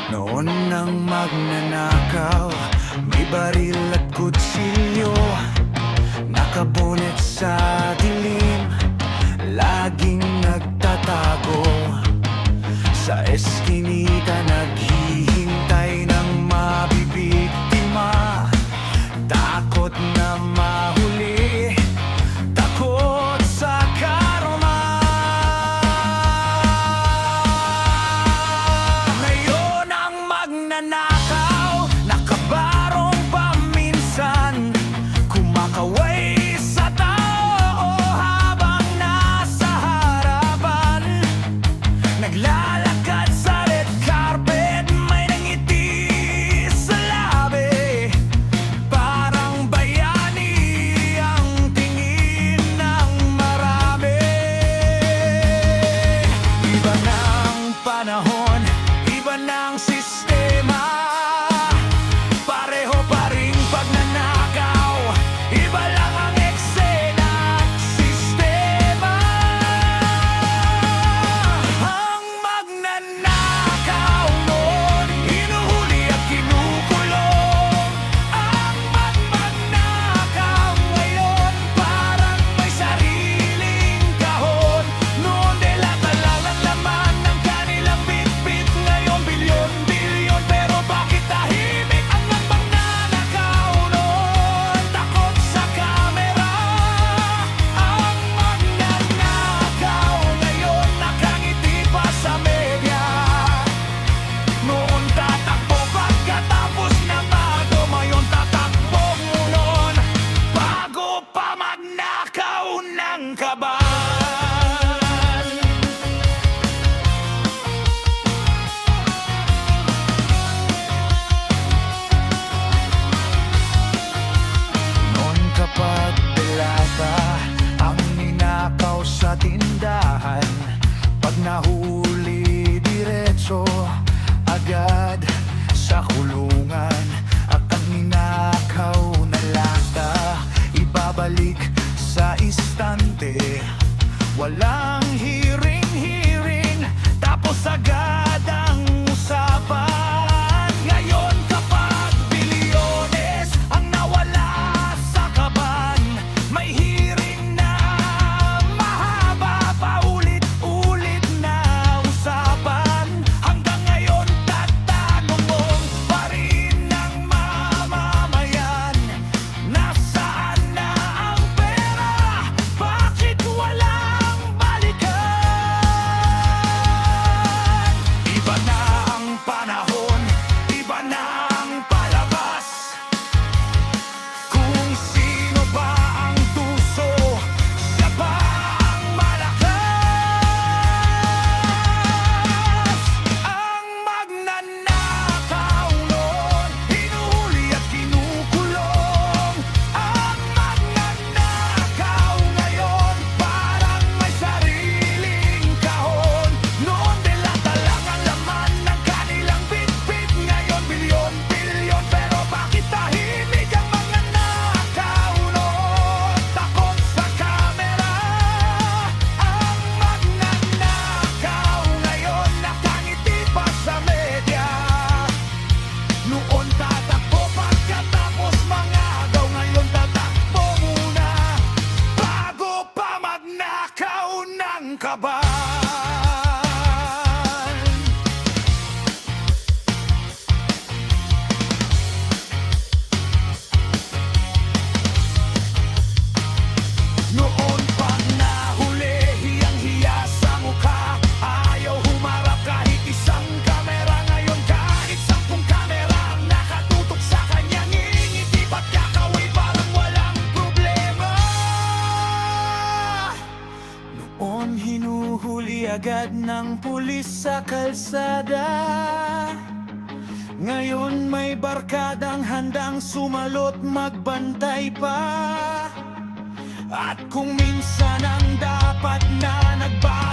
Noon nang magnanakaw, may baril at kutsilyo, nakabonet sa dilim, laging nagtatago. Sa eskinita naghihintay ng mabibiktima, takot na mahuli, takot sa karma. Ngayon ang magnanakaw, nakabarong paminsan, kumakaway sa tao habang nasa harapan. Naglalakad sa red carpet, may nangiti sa labi, parang bayani ang tingin ng marami. Iba ng panahon, iba ng sistema, pareho pa ring pagnanakaw, iba lang ang eksena at sistema. Ang magnanakaw noon, hinuhuli at kinukulong. Ang magnanakaw ngayon, parang may sariling kahon. Noon dala-dala lang laman ng kanilang bitbit, ngayon bilyon-bilyon. Pero bakit tahimik ang magnanakaw noon? Takot sa kamera. Ang magnanakaw ngayon, nakangiti pa sa media. Noon tatakbo pagkatapos ng bago, ngayon tatakbo mo noon bago pa magnakaw ng kaban. Noon kapag delata ang ninakaw sa tindahan, pag nahuli diretso agad sa kulungan. At ang ninakaw na lata ibabalik sa istante, walang hearing, tapos agad ang usapan. Ngayon kapag bilyones ang nawala sa kaban, may hearing na mahaba, paulit-ulit na usapan. Hanggang ngayon tatanungin pa rin ng mamamayan, nasaan na ang pera? Bakit walang balikan? Iba na ang panahon, iba na ang palabas. Kung sino ba ang tuso, siya ba ang malakas? Ang magnanakaw noon, hinuhuli at kinukulong. Ang magnanakaw ngayon, parang may sariling kahon. Noon dala-dala ang laman ng kanilang bitbit, ngayon bilyon-bilyon. Pero bakit tahimik ang mga nakaw noon? Takot sa kamera. Ang magnanakaw ngayon, nakangiti pa sa media. Noon tatakbo pagkatapos mga agaw, ngayon tatakbo muna bago pa magnakaw ng kaban. Noon pag nahuli, hiyang-hiya sa mukha, ayaw humarap kahit isang kamera. Ngayon kahit 10 kamera ang nakatutok sa kanya, ngingiti ba't kakaway parang walang problema. Noon hinuhuli agad ng pulis sa kalsada, ngayon may barkadang handang sumalot, magbantay pa. At kung minsan ang dapat na nagbago,